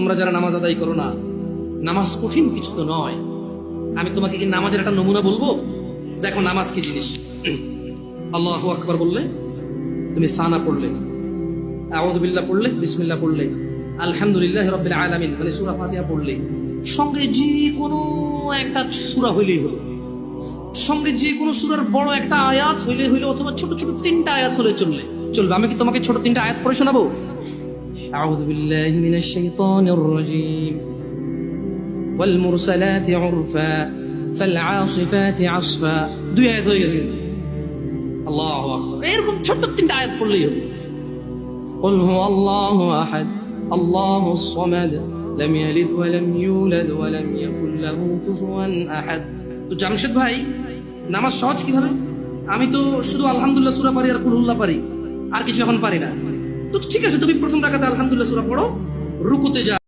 তোমরা যারা নামাজ আদায় করো না, নামাজ কঠিন কিছু তো নয়। আমি তোমাকে কি নামাজের একটা নমুনা বলবো? দেখো নামাজ কি জিনিস। আল্লাহু আকবার বললে, তুমি সানা পড়লে, আউযু বিল্লাহ পড়লে, বিসমিল্লাহ পড়লে, আলহামদুলিল্লাহ রাব্বিল আলামিন মানে সূরা ফাতিহা পড়লে, সঙ্গে যে কোনো একটা সূরা হইলেই হলো, সঙ্গে যে কোনো সূরার বড় একটা আয়াত হইলে হইলো, অথবা ছোট ছোট 3টা আয়াত হলে চলবে। আমি কি তোমাকে ছোট 3টা আয়াত পড়ে শোনাবো? আউযু বিল্লাহি মিনাশ শাইতানির রাজীম, ওয়াল মুরসালাতি উরফা ফাল আসিফাতি আসফা। 2 আয়াত হয়ে গেছে। আল্লাহু আকবার। এরকম ছোট 3টা আয়াত পড়লেই হবে। قل هو الله أحد الله الصمد لم يلد ولم يولد ولم يكن له كفوا أحد। তো জামশেদ ভাই, নামাজ সহজ কিভাবে? আমি তো শুধু আলহামদুলিল্লাহ সূরা পারি আর কুল হুল্লাহ পারি, আর কিছু এখন পারি না। তো ঠিক আছে, তুমি প্রথম রাকাতে আলহামদুলিল্লাহ সূরা পড়ো, রুকুতে যাও।